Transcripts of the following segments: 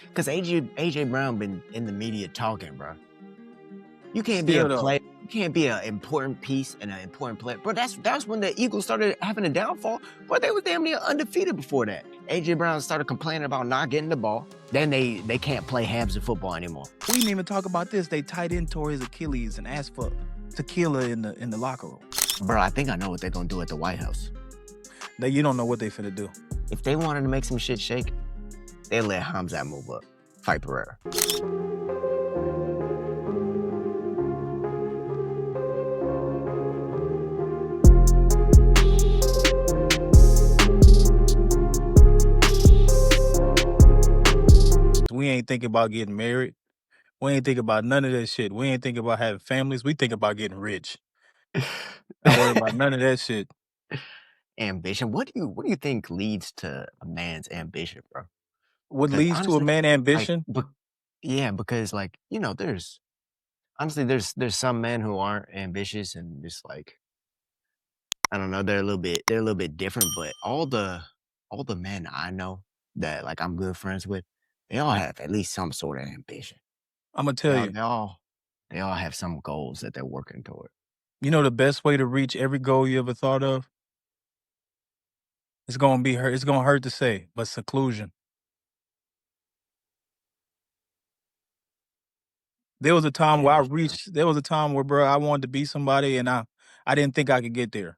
Because AJ Brown been in the media talking, bro. You can't be Still a though. player. You can't be an important piece and an important player. Bro, that's when the Eagles started having a downfall. But they was damn near undefeated before that. AJ Brown started complaining about not getting the ball. Then they can't play halves of football anymore. We didn't even talk about this. They tight end tore his Achilles and asked for tequila in the locker room. Bro, I think I know what they're gonna do at the White House. You don't know what they finna do. If they wanted to make some shit shake, they let Khamzat move up, fight Pereira. We ain't thinking about getting married. We ain't thinking about none of that shit. We ain't thinking about having families. We think about getting rich. Don't worry about none of that shit. Ambition. What do you think leads to a man's ambition, bro? What leads to a man ambition? Yeah, because like, you know, there's some men who aren't ambitious and just like, I don't know, they're a little bit different, but all the men I know that like I'm good friends with, they all have at least some sort of ambition. I'm gonna tell you. They all have some goals that they're working toward. You know the best way to reach every goal you ever thought of? It's gonna hurt to say, but seclusion. There was a time where bro, I wanted to be somebody and I didn't think I could get there.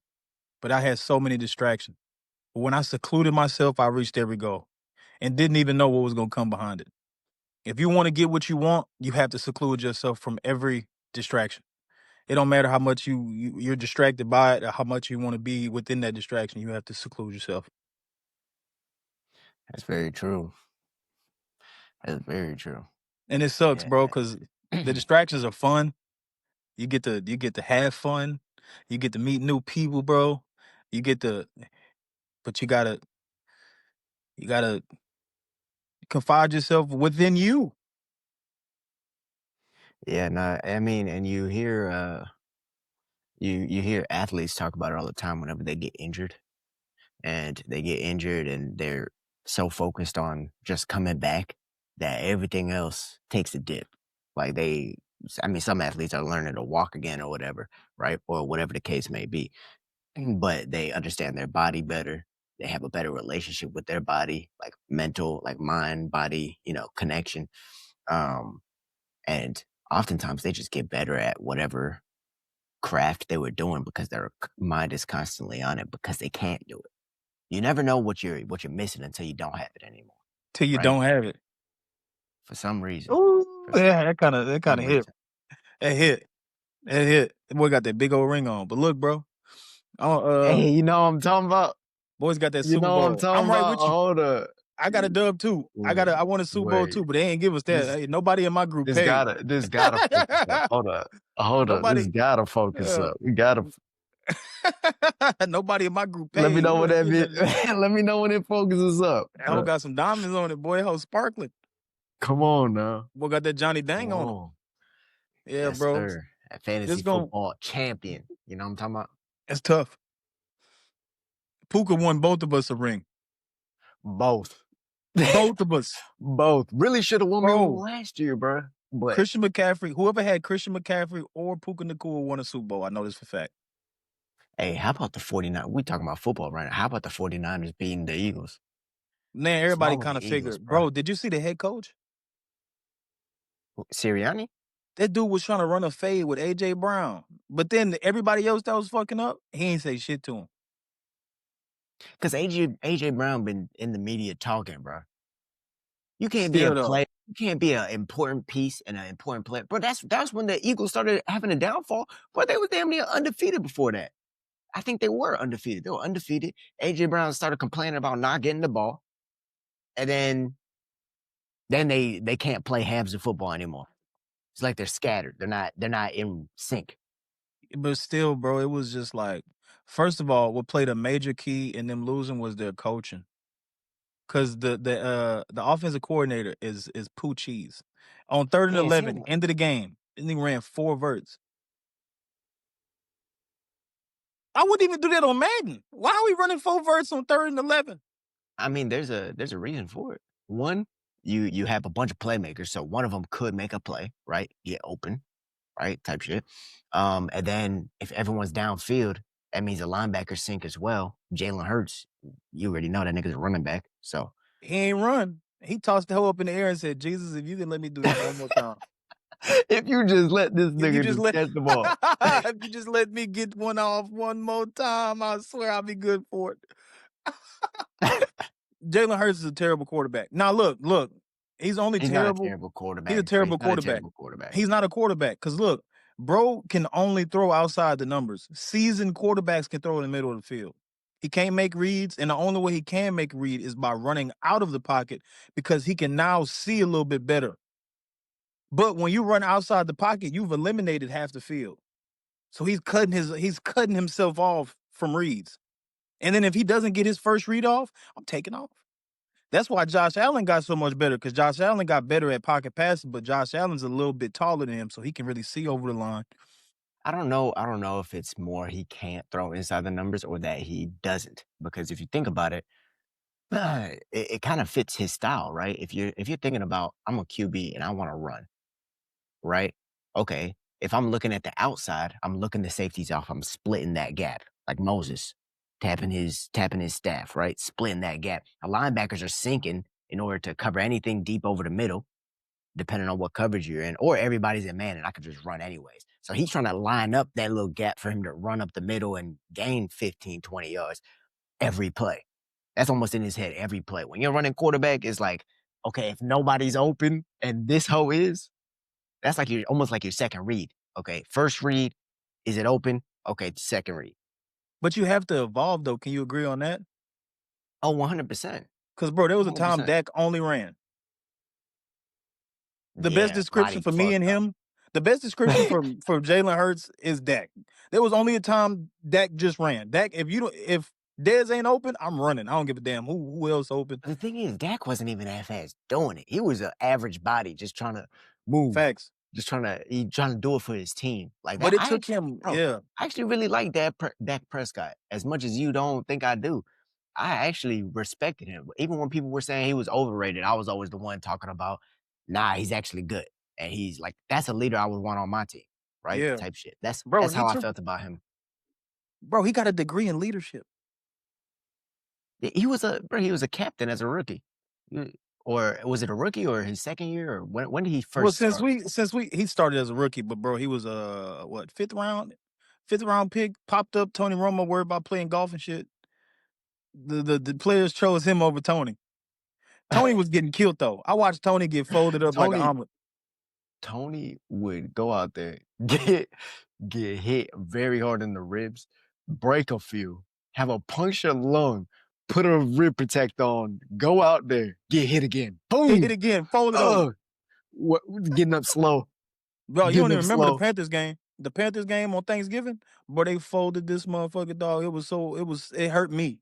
But I had so many distractions. But when I secluded myself, I reached every goal and didn't even know what was gonna come behind it. If you want to get what you want, you have to seclude yourself from every distraction. It don't matter how much you're distracted by it or how much you want to be within that distraction. You have to seclude yourself. That's very true. That's very true. And it sucks, bro, because the distractions are fun. You get to have fun. You get to meet new people, bro. But you gotta confide yourself within you. Yeah, no, I mean, and you hear you hear athletes talk about it all the time whenever they get injured. And they get injured and they're so focused on just coming back that everything else takes a dip. Like some athletes are learning to walk again or whatever, right? Or whatever the case may be. But they understand their body better. They have a better relationship with their body, like mental, like mind, body, connection. And oftentimes they just get better at whatever craft they were doing because their mind is constantly on it because they can't do it. You never know what you're missing until you don't have it anymore. Till you don't have it. For some reason. Ooh, yeah, that kind of hit. That hit. The boy got that big old ring on. But look, bro. Hey, you know what I'm talking about? Boys got that Super Bowl. What I'm talking right about? with you. Hold up. I got a dub too. I want a Super Bowl too, but they ain't give us that. Nobody in my group paid. This gotta focus up. Hold up. This gotta focus up. We gotta. Nobody in my group paid. Let me know when that let me know when it focuses up. I got some diamonds on it, boy. How sparkling. Come on now. Boy got that Johnny Dang on it. Yeah, yes, bro. Sir. A fantasy football champion. You know what I'm talking about? It's tough. Puka won both of us a ring. Both. Both of us. Both. Really should have won me one last year, bro. But Christian McCaffery, whoever had Christian McCaffrey or Puka Nacua won a Super Bowl. I know this for a fact. Hey, how about the 49ers? We talking about football right now. How about the 49ers beating the Eagles? Man, everybody kind of figured. Bro, did you see the head coach? Sirianni? That dude was trying to run a fade with A.J. Brown. But then everybody else that was fucking up, he ain't say shit to him. Because AJ Brown been in the media talking, bro. You can't be a player. You can't be an important piece and an important player. Bro, that's when the Eagles started having a downfall. But they were damn near undefeated before that. I think they were undefeated. They were undefeated. AJ Brown started complaining about not getting the ball. And then they can't play halves of football anymore. It's like they're scattered. They're not in sync. But still, bro, it was just like, first of all, what played a major key in them losing was their coaching. Cause the offensive coordinator is Pooh Cheese. On 3rd and 11, end of the game, and he ran 4 verts. I wouldn't even do that on Madden. Why are we running 4 verts on 3rd and 11? I mean, there's a reason for it. One, you have a bunch of playmakers, so one of them could make a play, right? Get open, right? Type shit. And then if everyone's downfield, that means the linebackers sink as well. Jalen Hurts, you already know that nigga's a running back. So He ain't run. He tossed the hoe up in the air and said, Jesus, if you can let me do this one more time. if you just let this If you nigga just just let catch the ball. if you just let me get one off one more time, I swear I'll be good for it. Jalen Hurts is a terrible quarterback. Now look, he's only He's not a terrible. terrible He's a quarterback, bro. He's terrible not a quarterback. terrible quarterback. He's not a quarterback. Because look, bro can only throw outside the numbers. Seasoned quarterbacks can throw in the middle of the field. He can't make reads, and the only way he can make a read is by running out of the pocket because he can now see a little bit better. But when you run outside the pocket, you've eliminated half the field. So he's cutting himself off from reads. And then if he doesn't get his first read off, I'm taking off. That's why Josh Allen got so much better, because Josh Allen got better at pocket passing, but Josh Allen's a little bit taller than him, so he can really see over the line. I don't know if it's more he can't throw inside the numbers or that he doesn't. Because if you think about it, it kind of fits his style, right? If you're thinking about I'm a QB and I want to run, right? Okay. If I'm looking at the outside, I'm looking the safeties off. I'm splitting that gap like Moses, tapping his staff, right? Splitting that gap. The linebackers are sinking in order to cover anything deep over the middle, depending on what coverage you're in, or everybody's in man and I could just run anyways. So he's trying to line up that little gap for him to run up the middle and gain 15, 20 yards every play. That's almost in his head every play. When you're running quarterback, it's like, okay, if nobody's open and this hoe is, that's like you're almost like your second read. Okay, first read, is it open? Okay, second read. But you have to evolve, though. Can you agree on that? Oh, 100%. Because, bro, there was a time 100%. Dak only ran. The best Yeah, description body for me and fucked up. him, the best description for Jalen Hurts is Dak. There was only a time Dak just ran. Dak, if Dez ain't open, I'm running. I don't give a damn who else open. The thing is, Dak wasn't even that fast doing it. He was an average body, just trying to move, Facts. just trying to do it for his team. Like that, But it took him, bro, yeah. I actually really like Dak Prescott as much as you don't think I do. I actually respected him. Even when people were saying he was overrated, I was always the one talking about, nah, he's actually good. And he's like, that's a leader I would want on my team, right? Yeah. Type shit. That's Bro, how I felt about him. he got a degree in leadership. He was a captain as a rookie. Or was it a rookie or his second year? Or when did he Well, first start? he started as a rookie, but bro, he was fifth round pick, popped up. Tony Romo worried about playing golf and shit. The players chose him over Tony. Tony was getting killed though. I watched Tony get folded up like an Tony omelet. Tony would go out there, get hit very hard in the ribs, break a few, have a punctured lung, put a rib protect on, go out there, get hit again. Hit Boom! again, folded over. Ugh. What, getting up slow. Bro, you don't Getting even up remember the slow. Panthers game. The Panthers game on Thanksgiving, but they folded this motherfucker, dog. It hurt me.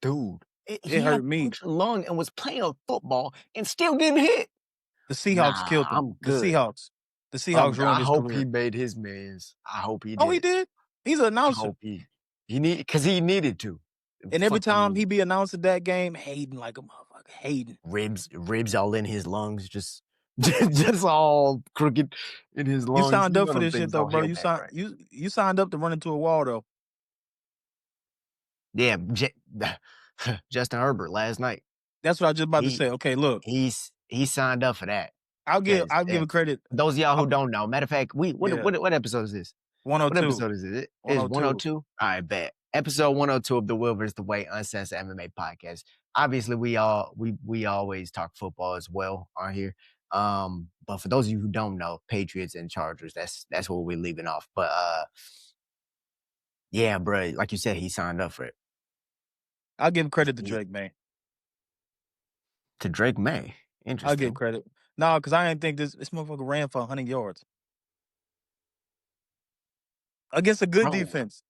Dude, It he had hurt me. punctured lung and was playing football and still getting hit. The Seahawks Nah, killed him. I'm good. The Seahawks ruined I his hope he career. made his mans. I hope he Oh, he did. did? He's an I announcer. hope because he needed to. And every Fuck them time he niggas. be announcing that game, hating like a motherfucker, hating. Ribs all in his lungs, just just all crooked in his You lungs. signed You up know for them this shit things though, don't bro. heal back, right? You signed up to run into a wall though. Yeah, Justin Herbert last night. That's what I was just about to He say. Okay, look, he signed up for that. I'll give Because I'll give it credit. those of y'all who I'll, don't know, matter of fact, yeah, what episode is this? What 102. episode is it? It is 102. 102? All right, bet. Episode 102 of the Will vs. the Way Uncensored MMA podcast. Obviously, we always talk football as well on here. But for those of you who don't know, Patriots and Chargers, that's what we're leaving off. But yeah, bro, like you said, he signed up for it. I'll give credit to Drake, man. To Drake May. I'll give Interesting. credit. No, because I didn't think this motherfucker ran for 100 yards against a good Bro, defense.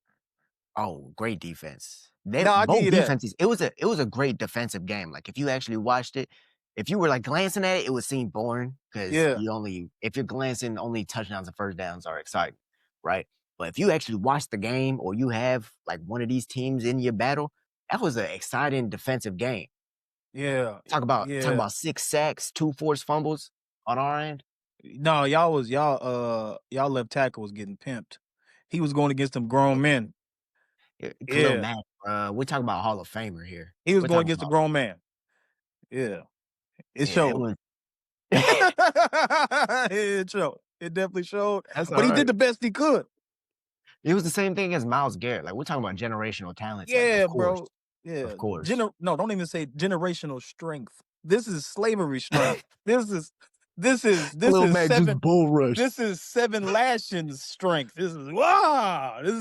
oh, great defense. No, I'll give Both you that. defenses. It was a great defensive game. Like if you actually watched it, if you were like glancing at it, it would seem boring because Yeah. if you're glancing, only touchdowns and first downs are exciting, right? But if you actually watch the game or you have like one of these teams in your battle, that was an exciting defensive game. Yeah, Talk about yeah. 6 sacks, 2 forced fumbles on our end. No, y'all left tackle was getting pimped. He was going against them grown Khalil men. Khalil Yeah, Mack, we're talking about Hall of Famer here. he was We're going talking against a about grown man. Yeah, it yeah, it showed. was It showed. It definitely showed. that's But he did alright. the best he could. It was the same thing as Myles Garrett, like, we're talking about generational talents, like, Yeah, bro. of Yeah. course. No, don't even say generational strength. This is slavery strength. This is this is this Khalil is Mack just seven bull rushed. this is seven lashings strength. This is wow. This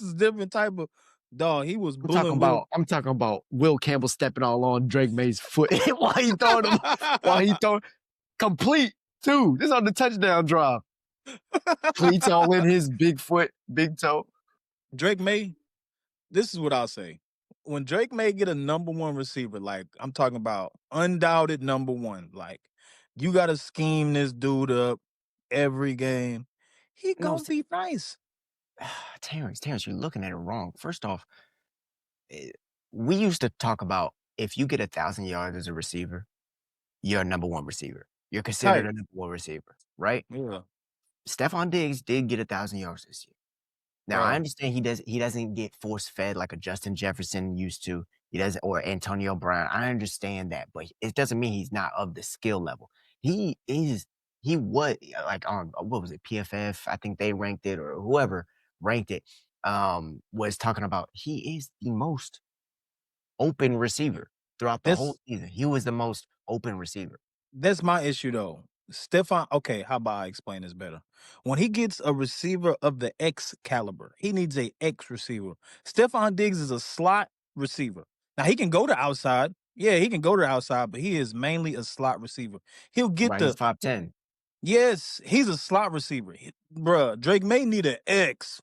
is different type of dog. He was bullying Will. I'm talking about Will Campbell stepping all on Drake May's foot while he throwing him while he throwing complete too. This on the touchdown drive. Cleats all in his big foot, big toe. Drake May, this is what I'll say. When Drake May get a number one receiver, like I'm talking about undoubted number one, like you gotta scheme this dude up every game. He No, gonna be nice. Terrence, you're looking at it wrong. First off, eh, we used to talk about if you get 1,000 yards as a receiver, you're a number one receiver. You're considered Tight. a number one receiver, right? Yeah. Stephon Diggs did get 1,000 yards this year. Now I Bro. understand he doesn't get force fed like a Justin Jefferson used to. He doesn't or Antonio Brown. I understand that, but it doesn't mean he's not of the skill level. He is he what like on what was it, PFF? I think they ranked it or whoever ranked it, was talking about he is the most open receiver throughout the whole This season. He was the most open receiver. that's my issue though. Stephon, okay, how about I explain this better? When he gets a receiver of the X caliber, he needs a X receiver. Stephon Diggs is a slot receiver. Now he can go to outside. Yeah, he can go to outside, but he is mainly a slot receiver. He'll get Right, he's the 5'10". yes, he's a slot receiver. Bruh, Drake may need an X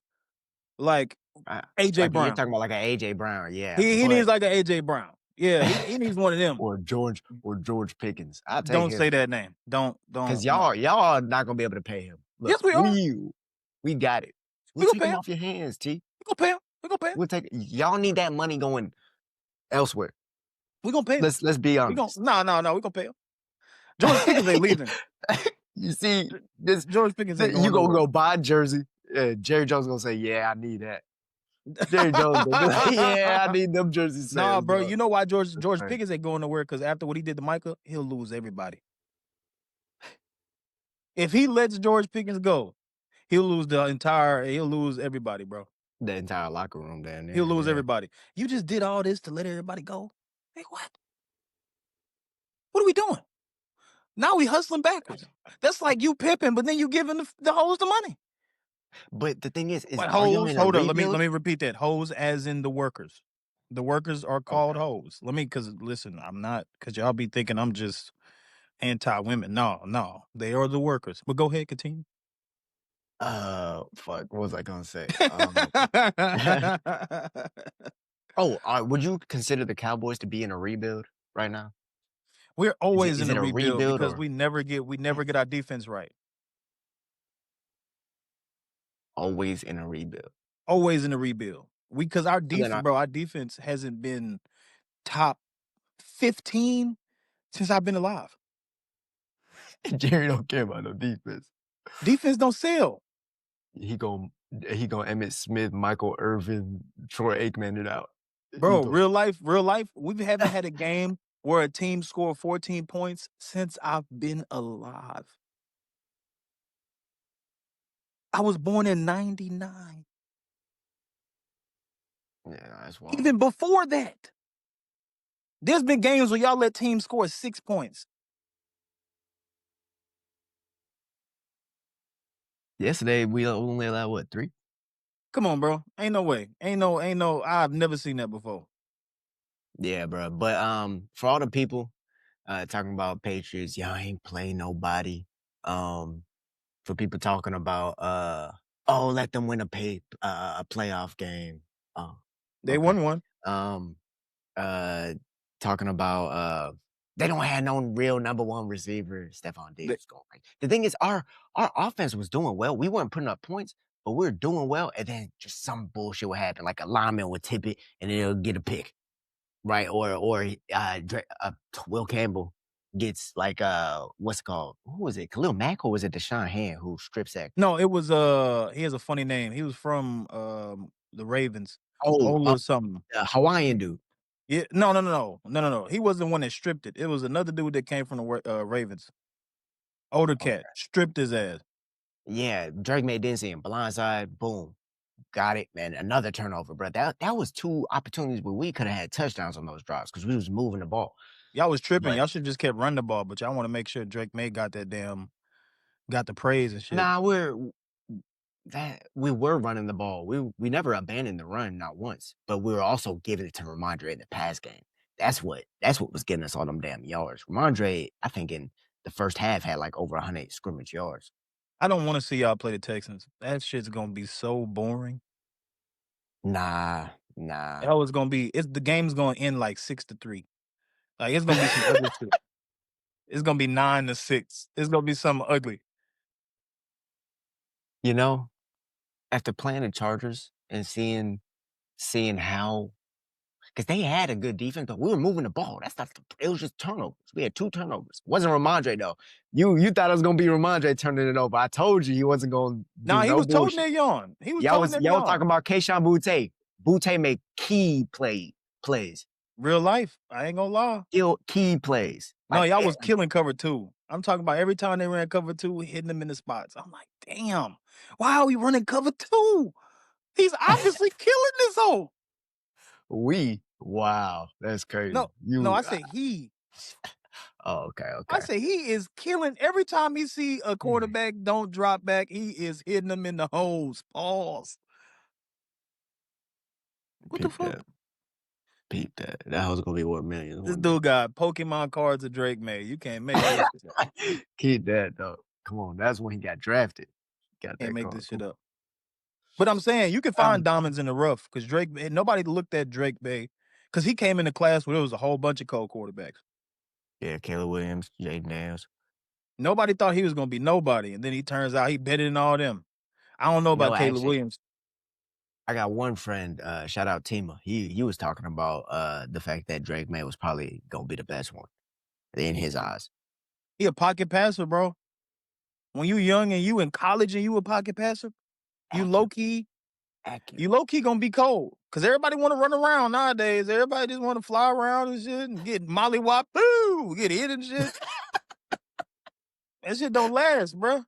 like Uh, AJ like you're Brown. talking about like an AJ Brown, yeah, He but needs like an AJ Brown. Yeah, he needs one of them. or George Pickens. I'll take Don't say him. that name. Don't 'Cause no. y'all are not gonna be able to pay him. Yes, Look, we are. we got it. We We'll gonna take pay him him. off your hands, T. We gonna pay him. We gonna pay him. We'll take y'all need that money going elsewhere. We gonna pay him. Let's be We gonna honest. no. We gonna pay him. George Pickens ain't leaving. You see, this George Pickens ain't you going gonna nowhere. go buy a jersey. Jerry Jones gonna say, "Yeah, I need that." Jerry Jones gonna be like, "Yeah, I need them jersey Nah, sales, bro. dog." You know why George Right. Pickens ain't going nowhere? Because after what he did to Micah, he'll lose everybody. If he lets George Pickens go, he'll lose everybody, bro. The entire locker room down He'll there, lose yeah. everybody. You just did all this to let everybody go. Hey, what? What are we doing? Now we hustling backwards. That's like you pimping, but then you giving the hoes the money. But the thing is What are y'all hoes? in a Hold up. Let rebuild? me repeat that. Hoes as in the workers. The workers are called Okay. hoes. Cause listen, I'm not cause y'all be thinking I'm just anti-women. No. They are the workers. But go ahead, continue. Fuck, what was I gonna say? Oh, would you consider the Cowboys to be in a rebuild right now? We're always Is in it a a rebuild rebuild because or we never get our defense right. always in a rebuild? Always in a rebuild. Cause our So then defense, bro, our defense hasn't been top 15 since I've been alive. Jerry don't care about no defense. Defense don't sell. He gon' he gonna Emmett Smith, Michael Irvin, Troy Aikman it out. He Bro, gon' real life, we haven't had a game where a team scored 14 points since I've been alive. I was born in 99. yeah, that's wild. Even before that, there's been games where y'all let teams score 6 points. Yesterday we only allowed what 3? Come on, bro. Ain't no way. Ain't no. I've never seen that before. Yeah, bro. But for all the people talking about Patriots, y'all ain't playing nobody. For people talking about oh, let them win a playoff game. Oh, They okay. won one. Um talking about they don't have no real number one receiver. Stephon Diggs They, was going right. The thing is, our offense was doing well. We weren't putting up points, but we were doing well. And then just some bullshit would happen, like a lineman would tip it, and then it'll get a pick. right? Will Campbell gets like what's it called? Who was it? Khalil Mack or was it Deshaun Hand who strip sacked? No, it was he has a funny name. He was from the Ravens. Oh, Ola something. the Hawaiian dude. Yeah, no. He wasn't the one that stripped it. It was another dude that came from the Ravens. Older cat Okay. stripped his ass. Yeah, Drake May didn't see him. Blindside, boom. Got it, man. Another turnover, bro. That was two opportunities where we could have had touchdowns on those drives because we was moving the ball. Y'all was tripping. But Y'all should just kept running the ball, but y'all want to make sure Drake May got got the praise and shit. nah, we were running the ball. We never abandoned the run, not once. But we were also giving it to Ramondre in the pass game. That's what was getting us all them damn yards. Ramondre, I think in the first half had like over 100 scrimmage yards. I don't want to see y'all play the Texans. That shit's gonna be so boring. Nah. Hell, it's gonna be. It's the game's gonna end like 6-3. Like it's gonna be some ugly shit. It's gonna be 9-6. It's gonna be something ugly. You know, after playing the Chargers and seeing how because they had a good defense, but we were moving the ball. That's not. It was just turnovers. We had 2 turnovers. Wasn't Ramondre though. You thought it was gonna be Ramondre turning it over. I told you he wasn't gonna do Nah, he no was toting bullshit. that yawn. He was Y'all toting was that y'all was yawn. talking about Kayshawn Butte. Butte made key plays. Real life. I ain't gonna lie. Key plays. No, Like y'all was killing cover 2. I'm talking about every time they ran cover 2, hitting them in the spots. I'm like, damn, why are we running cover 2? He's obviously killing this hole. wow, that's crazy. No, I say he. Oh, okay, I okay. say he is killing every time he see a Hmm. quarterback don't drop back. He is hitting them in the holes. Pause. What the Peep fuck? that. Peep that. That was gonna be worth millions This one day. dude got Pokemon cards of Drake May. You can't make this shit up. Keep that though. Come on, that's when he got drafted. Got Can't that make card. this shit Cool. up. But I'm saying you can find Um, diamonds in the rough because nobody looked at Drake May because he came into class where there was a whole bunch of cold quarterbacks. yeah, Caleb Williams, Jaden Daniels. Nobody thought he was gonna be nobody, and then he turns out he better than all them. I don't know about Caleb Actually, Williams. I got one friend, shout out Tima. He was talking about the fact that Drake May was probably gonna be the best one in his eyes. He a pocket passer, bro. When you young and you in college and you a pocket passer, you low Accurate, key, accurate. gonna be cold. Cause everybody want to run around nowadays. Everybody just want to fly around and shit and get mollywop, boo, get hit and shit. That shit don't last, bro.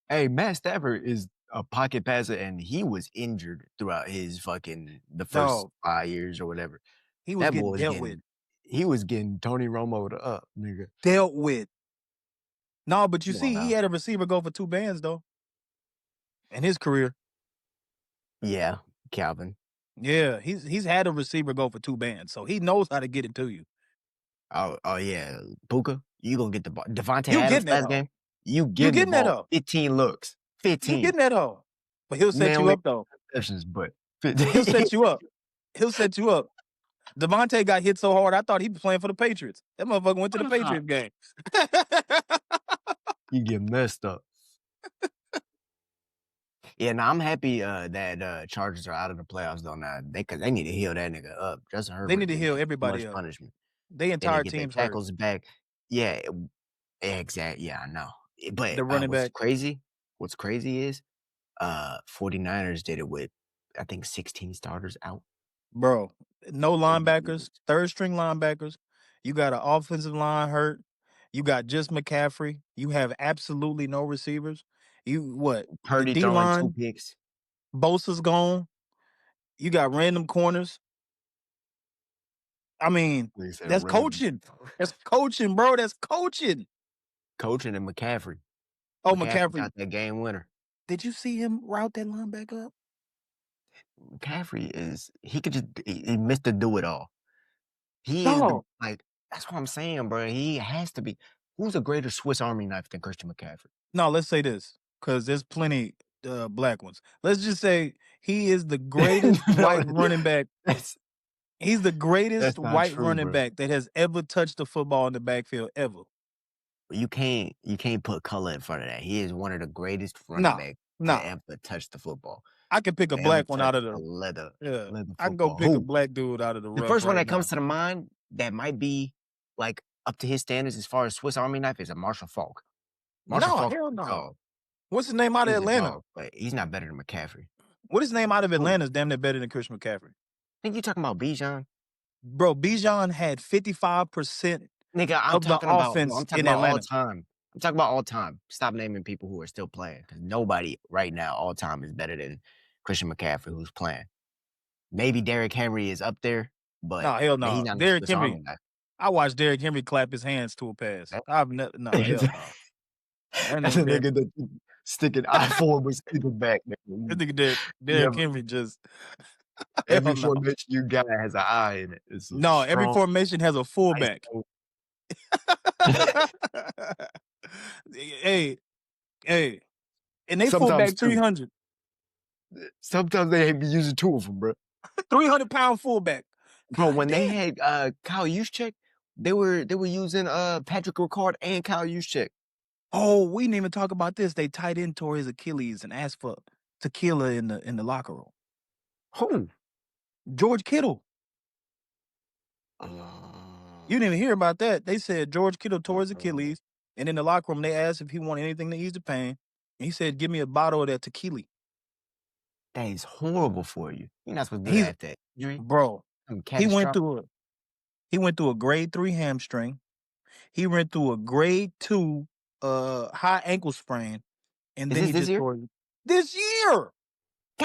Hey, Matt Stafford is a pocket passer, and he was injured throughout his the first Dog, 5 years or whatever. he was That boy getting was dealt with. he was getting Tony Romo to up, nigga. Dealt with. No, but you Come on see, he now. had a receiver go for 2 bands though in his career. Yeah, Calvin. Yeah, he's had a receiver go for 2 bands, so he knows how to get it to you. Oh yeah, Puka, you gonna get the ball. Devontae You Adams getting that last hoe. game, you You getting the getting that ball hoe. 15 looks, You 15. getting that hoe. But he'll set Man you only up though. receptions, but He'll 15. set you up. He'll set you up. Devontae got hit so hard, I thought he was playing for the Patriots. That motherfucker went to the Ah, Patriots game. you get messed up. Yeah, now I'm happy that Chargers are out of the playoffs though. Now they need to heal that nigga up. Justin They need Herbert to getting heal too everybody much up. punishment. They They need to entire get their team's hurt. tackles back. Yeah, exactly. Yeah, I know. But The running what's back, crazy? What's crazy is 49ers did it with I think 16 starters out. bro. No They linebackers, did. third string linebackers. You got an offensive line hurt. You got just McCaffery. You have absolutely no receivers. You what? The Purdy D throwing 2 line, picks. Bosa's gone. You got random corners. I mean, They said that's random coaching. That's coaching, bro. That's coaching. coaching and McCaffrey. Oh, McCaffrey McCaffery. got that game winner. Did you see him route that linebacker up? McCaffrey is he could just he missed the do it all. He is the No. like that's what I'm saying, bro. He has to be. Who's a greater Swiss Army knife than Christian McCaffrey? No, let's say this. Because there's plenty black ones. Let's just say he is the greatest No, white running back. that's He's the greatest that's not white true, running bro. back that has ever touched the football in the backfield ever. You can't put color in front of that. He is one of the greatest running Nah, backs to nah. ever touch the football. I can pick a They haven't black one out touched of a the leather yeah. leather I can go football. pick a Who? black dude out of the The rough first one right that comes now. to the mind that might be, like, up to his standards as far as Swiss Army knife is a Marshall Faulk. Marshall No, Faulk hell is a no. dog. What's his name out of He's a Atlanta? dog, but he's not better than McCaffery. What is his name out of Who? Atlanta is damn near better than Chris McCaffrey. Think you talking about Bijan? Bro, Bijan had 55% Nigga, I'm of the talking about no, offense I'm talking in about all Atlanta. time. I'm talking about all time. Stop naming people who are still playing because nobody right now all time is better than Christian McCaffrey who's playing. Maybe Derrick Henry is up there, but No, hell he's no. not no Derrick Swiss Henry. Army knife. I watched Derrick Henry clap his hands to a pass. That- I've never no, hell no. That That's a nigga Derrick, nigga that sticking I-4 with speaker back. that Nigga. nigga Derrick, You Derrick never, Henry just hell every no. formation you got has an eye in it. It's a No, every strong, formation has a nice fullback. note. hey, hey. And they Sometimes fullback two. 300. Sometimes they be using two of them, bro. 300-pound fullback. Bro, God when they damn. had Kyle Juszczyk, they were using Patrick Ricard and Kyle Juszczyk. Oh, we didn't even talk about this. They tight end tore his Achilles and asked for tequila in the locker room. Who? George Kittle. Uh, You didn't even hear about that. They said George Kittle tore his Achilles, and in the locker room they asked if he wanted anything to ease the pain. And he said, "Give me a bottle of that tequila." that is horrible for you. You're not supposed to do He's that after injury. bro. He went Catastrophic. through a grade 3 hamstring. He went through a grade 2 high ankle sprain, and Is then this he this just year? tore it this year.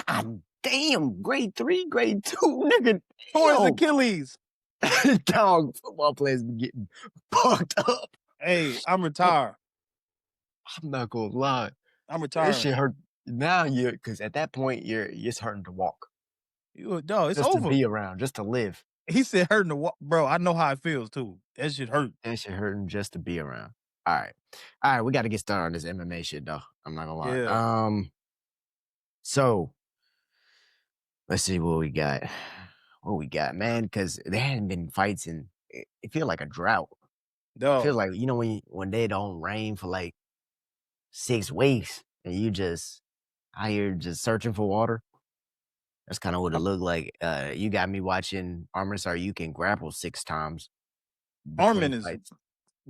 God damn, grade 3, grade 2, nigga. Tore his Damn. Achilles. Dog, football players be getting fucked up. Hey, I'm retired. I'm not gonna lie. I'm That retiring. shit hurt. Now you're, because at that point it's hurting to walk, No, it's just to over. be around, just to live. He said hurting to walk. Bro, I know how it feels too. That shit hurt. That shit hurting just to be around. All right, we got to get started on this MMA shit though. I'm not gonna lie. Yeah. So let's see what we got. What we got, man? Because there hadn't been fights in. It feel like a drought. It feels Dog. like when they don't rain for like 6 weeks and you just out here just searching for water. That's kind of what it looked like. You got me watching Arman Tsarukyan grapple 6 times between Arman is. fights.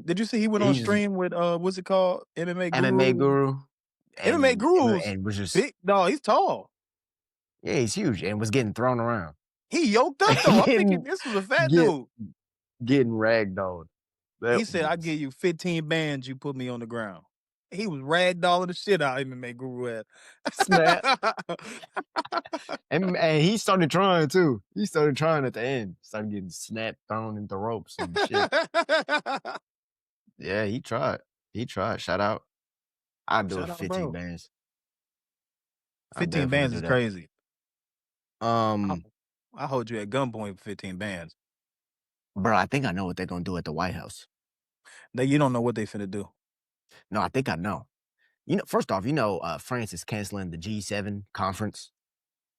Did you see he went on He's stream with what's it called? MMA MMA Guru. guru MMA Guru's and was just big. No, he's tall. yeah, he's huge and was getting thrown around. He yoked up though. I'm thinking Getting this was a fat get- dude. getting ragdolled. He said, "I give you 15 bands. You put me on the ground." He was ragdolling the shit out of MMA Guru at. Snap. And he started trying too. He started trying at the end. Started getting snapped, thrown into ropes and shit. Yeah, he tried. Shout out. I'd do Shout it for out, 15 bro. bands. 15 bands is crazy. Um, I hold you at gunpoint for 15 bands. bro, I think I know what they're gonna do at the White House. You don't know what they finna do. No, I think I know. First off, France is canceling the G7 conference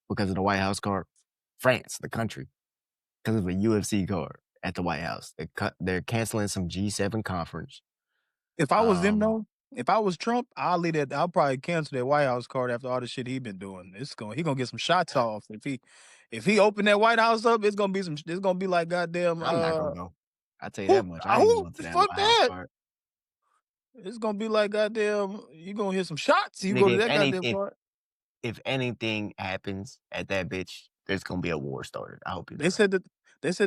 because of the White House card. France, the country, because of a UFC card at the White House. They're canceling some G7 conference. If I was them though, if I was Trump, I'll probably cancel that White House card after all the shit he been doing. He gonna get some shots off. If he open that White House up, it's gonna be like goddamn I'm not gonna go. I'll tell you that much. I ain't going to that fuck White House that. card. It's gonna be like goddamn, you gonna hear some shots. You Nigga, go to that goddamn part. If anything happens at that bitch, there's gonna be a war started. I hope They said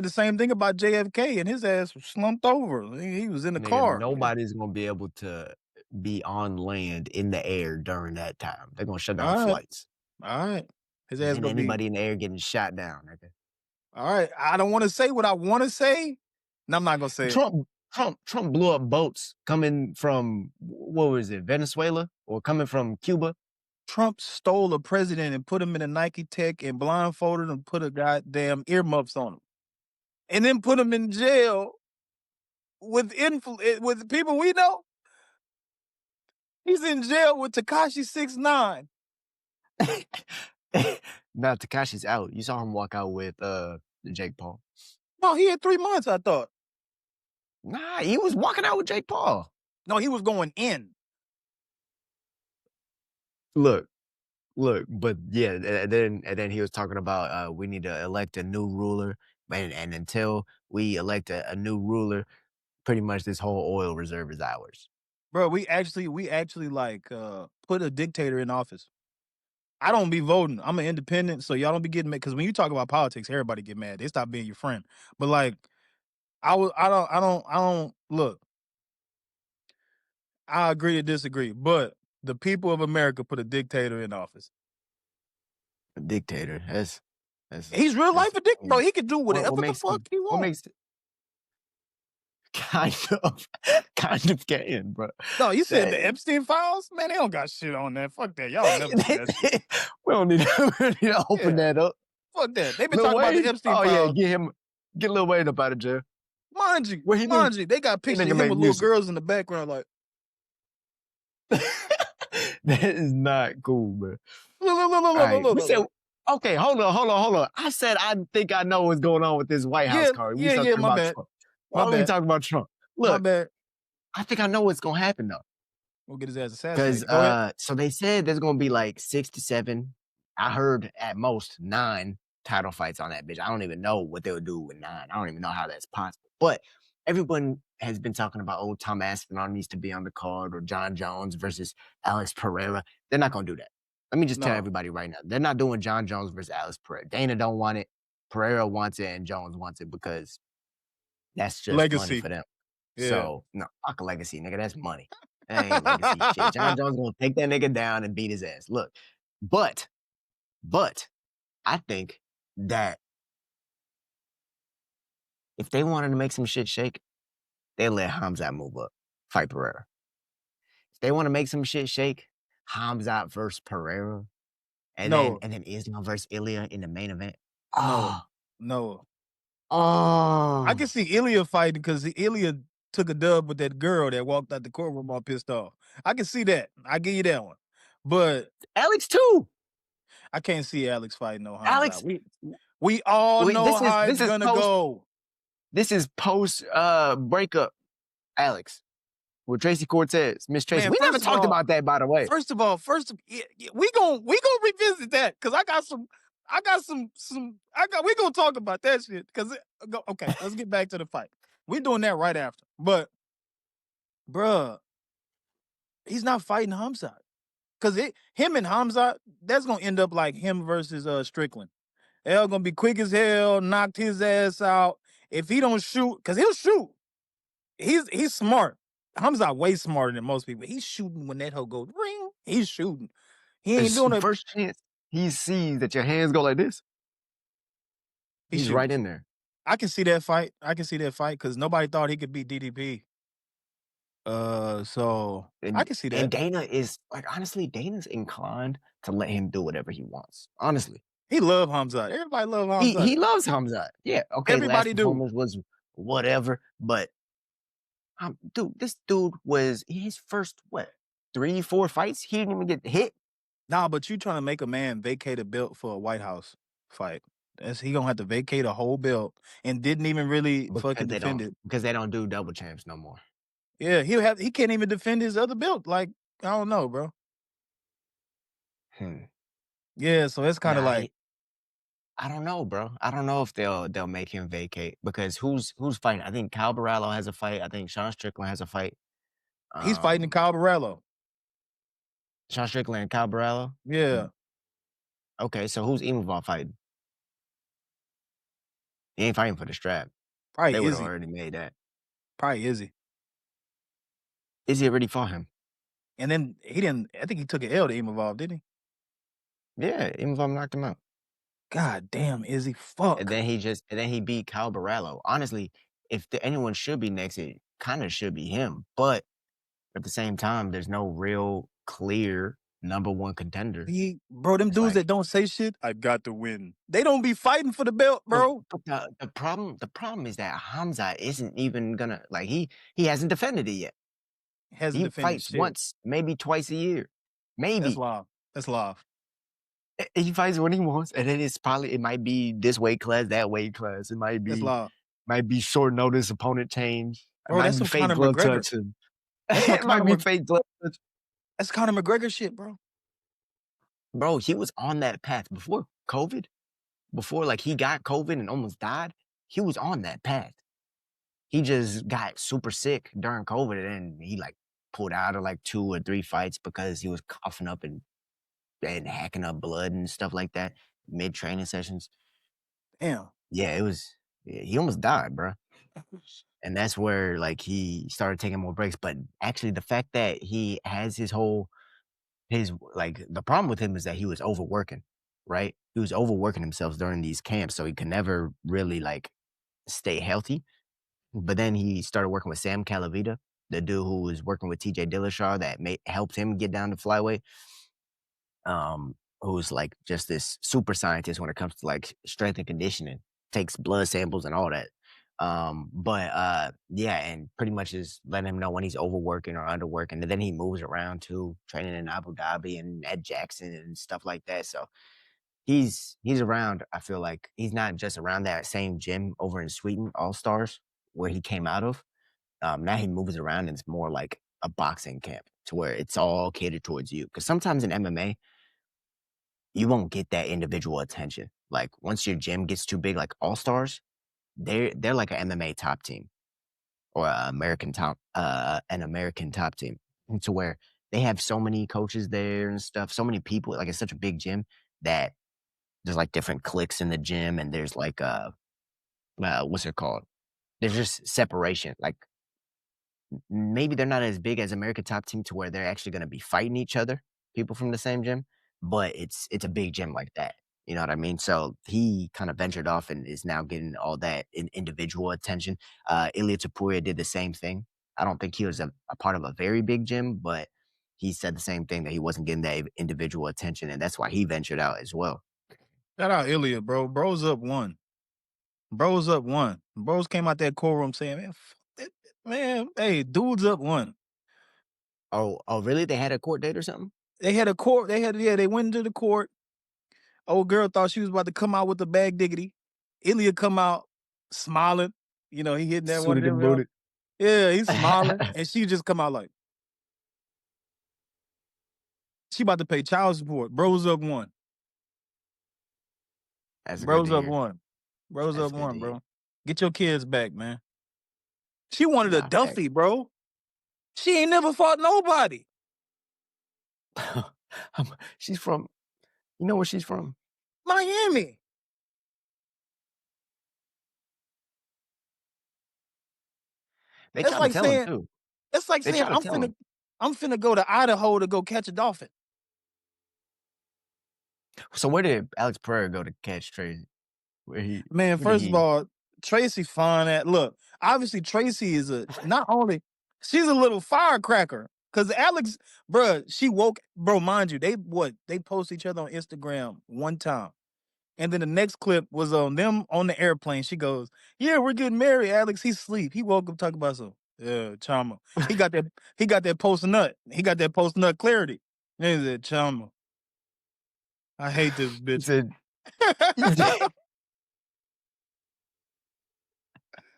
the same thing about JFK and his ass was slumped over. He was in the car. Nobody's gonna be able to be on land in the air during that time. They're gonna shut down All right. flights. All right. His ass And gonna anybody be in the air getting shot down, nigga. all right. I don't want to say what I want to say. And I'm not gonna say Trump blew up boats coming from what was it, Venezuela or coming from Cuba? Trump stole a president and put him in a Nike Tech and blindfolded and put a goddamn earmuffs on him, and then put him in jail with people we know. He's in jail with Tekashi 6ix9ine. Now Tekashi's out. You saw him walk out with Jake Paul. No, he had 3 months. I thought. Nah, he was walking out with Jake Paul. No, he was going in. Look, Look, but yeah, and then he was talking about we need to elect a new ruler, and until we elect a new ruler, pretty much this whole oil reserve is ours. Bro, we actually like put a dictator in office. I don't be voting. I'm an independent, so y'all don't be getting mad. Because when you talk about politics, everybody get mad. They stop being your friend. But like, I don't look. I agree to disagree, but the people of America put a dictator in office. A dictator. That's He's real life that's a dick, I bro. mean, He can do what whatever the makes fuck he what want. makes kind of kind of can, bro. No, you said the That, Epstein files, man. They don't got shit on that. Fuck that. Y'all never see that shit. we don't need to, we don't need to open Yeah, that up. fuck that. They been Lil talking about the Wayne, Epstein oh yeah, files. get Lil Wayne up out of jail. Mind you, What he do? mind you, they got That pictures nigga of him make with little music. girls in the background, like That is not cool, man. look, look, look, look, All look, right, look, we look, said look. okay. Hold on. I said I think I know what's going on with this White House Yeah, card. We yeah, start yeah. talking My about bad, Trump. my Why don't we bad, talk about Trump? my Look, bad. I think I know what's gonna happen though. We'll get his ass Because assassinated. Go ahead. so they said there's gonna be like 6 to 7. I heard at most 9 title fights on that bitch. I don't even know what they'll do with 9. I don't even know how that's possible. But everyone has been talking about old Tom Aspinall needs to be on the card or Jon Jones versus Alex Pereira. They're not gonna do that. Let me just tell No everybody right now. They're not doing Jon Jones versus Alex Pereira. Dana don't want it. Pereira wants it and Jones wants it because that's just money legacy. for them. Yeah. So no, fuck a legacy, nigga. That's money. That ain't legacy shit. Jon Jones gonna take that nigga down and beat his ass. Look, but I think that if they wanted to make some shit shake, they let Khamzat move up, fight Pereira. If they want to make some shit shake, Khamzat versus Pereira, No, and then Islam versus Ilia in the main event. no, Oh, no. I can oh, see Ilia fighting because Ilia took a dub with that girl that walked out the courtroom all pissed off. I can see that. I give you that one. But Alex too. I can't see Alex fighting no Hamzat. Alex, We all wait, know how it's gonna go. this is post breakup Alex with Tracy Cortez, Miss Tracy. Man, We never talked about that, by the way. we gonna revisit that because we gonna talk about that shit. Okay, let's get back to the fight. We doing that right after. But bruh, he's not fighting Hamzat. Cause him and Hamzat, that's gonna end up like him versus Strickland. L gonna be quick as hell, knocked his ass out. If he don't shoot, cause he'll shoot. He's smart. Hamzat way smarter than most people. He's shooting when that hoe goes ring. He's shooting. He ain't It's doing it. first chance he sees that your hands go like this, He he's right shoots. in there. I can see that fight. Because nobody thought he could beat DDP. So I And can see and that. Dana is like honestly, Dana's inclined to let him do whatever he wants. Honestly. He love Hamzat. Everybody love He Hamzat. loves Hamzat. Yeah, okay, last Everybody do. performance was whatever, but dude, this dude was his first what 3, 4 fights. He didn't even get hit Nah, but you trying to make a man vacate a belt for a White House fight. He gonna have to vacate a whole belt and didn't even really fucking defend it. because they don't do double champs no more. Yeah, he can't even defend his other belt. Like, I don't know, bro. Hmm. Yeah, so it's kind of Nah, like I don't know, bro. I don't know if they'll make him vacate because who's fighting? I think Cal Barallo has a fight. I think Sean Strickland has a fight. he's fighting Um, Kyle Barello. Sean Strickland and Cal Barallo. Yeah, Okay, so who's Imavov fighting? He ain't fighting for the strap. probably They would have Izzy. already made that. Probably Izzy. Is he already fought him? And then he didn't. I think he took an L to Imavov, didn't he? Yeah, Imavov knocked him out. God damn, Izzy. And Fuck. then he beat Cal Barallo. Honestly, if anyone should be next, it kind of should be him. But at the same time, there's no real clear number one contender. Bro, them It's dudes like, that don't say shit, I got to win. They don't be fighting for the belt, bro. but the problem is that Hamza isn't even gonna like he hasn't defended it yet. Hasn't He defended fights shit. once, maybe twice a year, That's maybe. live. That's live. He fights when he wants, and then it might be this weight class, that weight class. It That's live. might be short notice opponent change. It Bro, might that's be some fake Conor glove McGregor. touching. That's some It might Conor be Mc- fake glove touch. That's Conor McGregor shit, bro. Bro, he was on that path before COVID, before, like, he got COVID and almost died, he was on that path. He just got super sick during COVID, and he, like, pulled out of, like, 2 or 3 fights because he was coughing up and hacking up blood and stuff like that mid-training sessions. Damn. Yeah, it was yeah, he almost died, bro. And that's where, like, he started taking more breaks, but actually the fact that he has his like, the problem with him is that he was overworking, right? He was overworking himself during these camps, so he could never really, like, stay healthy. But then he started working with Sam Calavita, the dude who was working with TJ Dillashaw that helped him get down to flyweight, who's like just this super scientist when it comes to like strength and conditioning, takes blood samples and all that. Yeah, and pretty much is letting him know when he's overworking or underworking. And then he moves around too, training in Abu Dhabi and at Jackson and stuff like that. So he's around. I feel like he's not just around that same gym over in Sweden, All Stars, where he came out of. Now he moves around and it's more like a boxing camp to where it's all catered towards you. Because sometimes in MMA, you won't get that individual attention. Like once your gym gets too big, like All Stars, they're like an MMA top team or an American top team, and to where they have so many coaches there and stuff, so many people. Like it's such a big gym that there's like different cliques in the gym, and there's like what's it called? There's just separation. Like maybe they're not as big as American Top Team to where they're actually gonna be fighting each other, people from the same gym, but it's a big gym like that. You know what I mean? So he kind of ventured off and is now getting all that individual attention. Ilia Topuria did the same thing. I don't think he was a part of a very big gym, but he said the same thing that he wasn't getting that individual attention, and that's why he ventured out as well. Shout out Ilia, bro. Bro's up one. Bro's up one. Bros came out that courtroom saying, man, man, hey, dude's up one. Oh, really? They had a court date or something? They had a court. They went into the court. Old girl thought she was about to come out with the bag diggity. Ilia come out smiling. You know, he hitting that one of Suited and them. booted. Yeah, he's smiling. And she just come out like, she about to pay child support. Bro's up one. That's good Bro's to up hear. one. Bro's That's up good to one, hear. bro. Get your kids back, man. She wanted a Nah, fact. Duffy, bro. She ain't never fought nobody. She's from you know where she's from? Miami. They That's try to like tell him saying, too. that's like They saying try to tell him. I'm finna go to Idaho to go catch a dolphin. So where did Alex Pereira go to catch Tracy? Man, Where did first of he all, Tracy fine at look. Obviously, Tracy is not only she's a little firecracker. Cause Alex, bruh, she woke, bro. Mind you, they post each other on Instagram one time, and then the next clip was on them on the airplane. She goes, "Yeah, we're getting married, Alex. He's asleep. He woke up talking about some Chama. He got that. He got that post nut. He got that post nut clarity. And he said, Chama. I hate this he bitch. said he said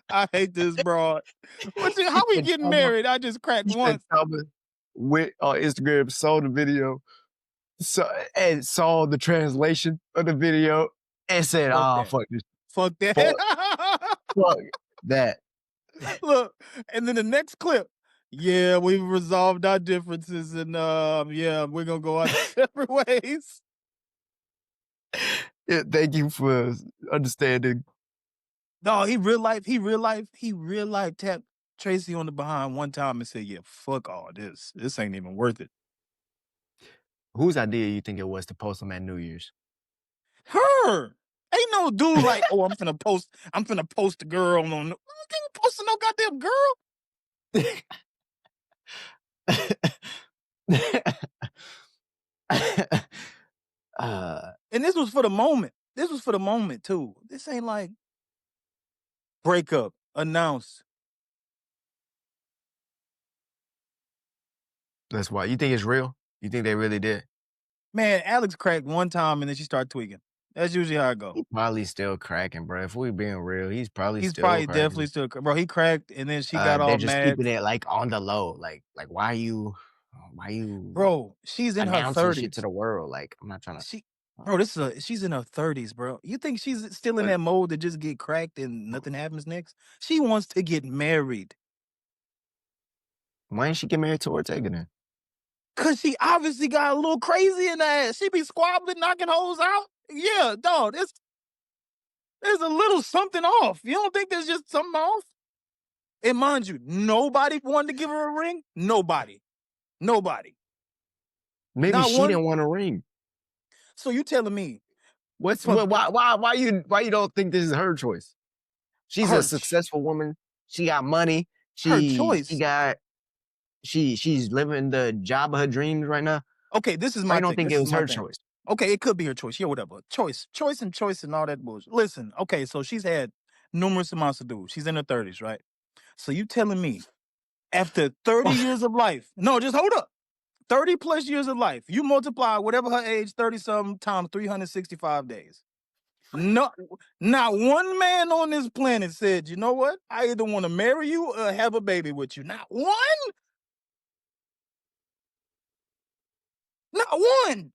I hate this broad. How we getting Tama married? I just cracked he said once. Tama went on Instagram, saw the video, and saw the translation of the video and said, Fuck "Oh, that. fuck this. Fuck Fuck, that. fuck that." Look, and then the next clip. Yeah, we've resolved our differences, and yeah, we're gonna go our separate ways. Yeah, thank you for understanding. No, he real life tapped Tracy on the behind one time and said, "Yeah, fuck all this. This ain't even worth it." Whose idea you think it was to post them at New Year's? Her. Ain't no dude like, oh, I'm finna post the girl on. I ain't posting no goddamn girl. And this was for the moment. This was for the moment too. This ain't like breakup announced. That's why. You think it's real? You think they really did? Man, Alex cracked one time and then she started tweaking. That's usually how it go. He probably still cracking, bro. If we being real, he's probably He's still probably definitely cracking. still, bro. He cracked and then she got They're all just mad. keeping it like on the low. Like why are you? Why you, Bro, she's in her announcing shit to 30s. the world? Like, I'm not trying to. Bro, she's in her 30s, bro. You think she's still in that mode to just get cracked and nothing happens next? She wants to get married. Why didn't she get married to Ortega then? Cause she obviously got a little crazy in the ass. She be squabbling, knocking hoes out. Yeah, dog. There's a little something off. You don't think there's just something off? And mind you, nobody wanted to give her a ring. Nobody. Maybe Not she one. didn't want a ring. So you telling me? Why you don't think this is her choice? She's a successful woman. She got money. Her choice. She's living the job of her dreams right now. Okay, this is my I don't thing. think it was her choice. Okay, it could be her choice. Yeah, whatever. Choice and all that bullshit. Listen, okay, so she's had numerous amounts of dudes. She's in her 30s, right? So you telling me after 30 years of life, no, just hold up. 30 plus years of life, you multiply whatever her age, 30-something times 365 days. No, not one man on this planet said, you know what? I either want to marry you or have a baby with you. Not one. Not one.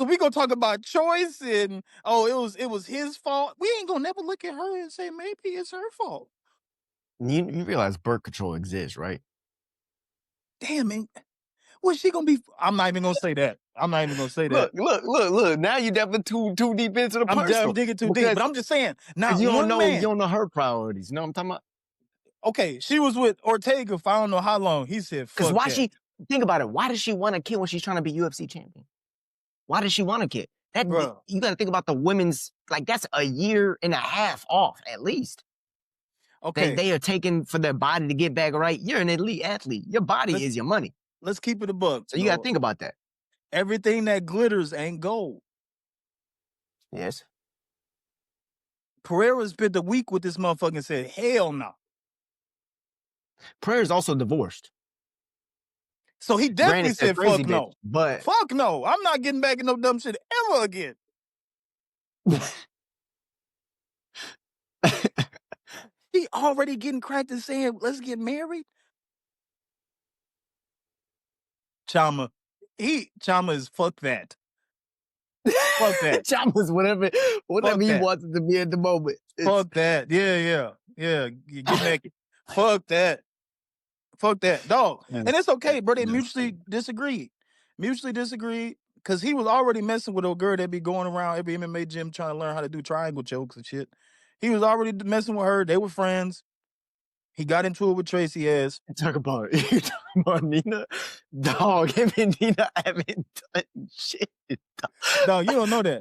So we gonna talk about choice and it was his fault. We ain't gonna never look at her and say maybe it's her fault. You realize birth control exists, right? Damn, man. What's she gonna be? I'm not even gonna say that. Look. Now you definitely too deep into the personal. I'm digging too deep, but I'm just saying. Now you don't know her priorities. You know what I'm talking about? Okay, she was with Ortega for I don't know how long. He said, "Fuck that." Think about it? Why does she want a kid when she's trying to be UFC champion? Why does she want a kid? You got to think about the women's, like, that's a year and a half off at least. Okay, they are taking for their body to get back right. You're an elite athlete. Your body is your money. Let's keep it a buck. So you got to think about that. Everything that glitters ain't gold. Yes. Pereira spent the week with this motherfucker and said, hell no. Pereira's also divorced. So he definitely said, fuck no. Bitch, but fuck no. I'm not getting back in no dumb shit ever again. He already getting cracked and saying, let's get married. Chama is fuck that. Fuck that. Chama's whatever he wants it to be at the moment. Fuck that. Yeah. You get naked. Fuck that. Dog. And it's okay, bro. They mutually disagreed. Because he was already messing with a girl that be going around every MMA gym trying to learn how to do triangle chokes and shit. He was already messing with her. They were friends. He got into it with Tracy ass. You talking about Nina? Dog, him and Nina haven't done shit. Dog, you don't know that.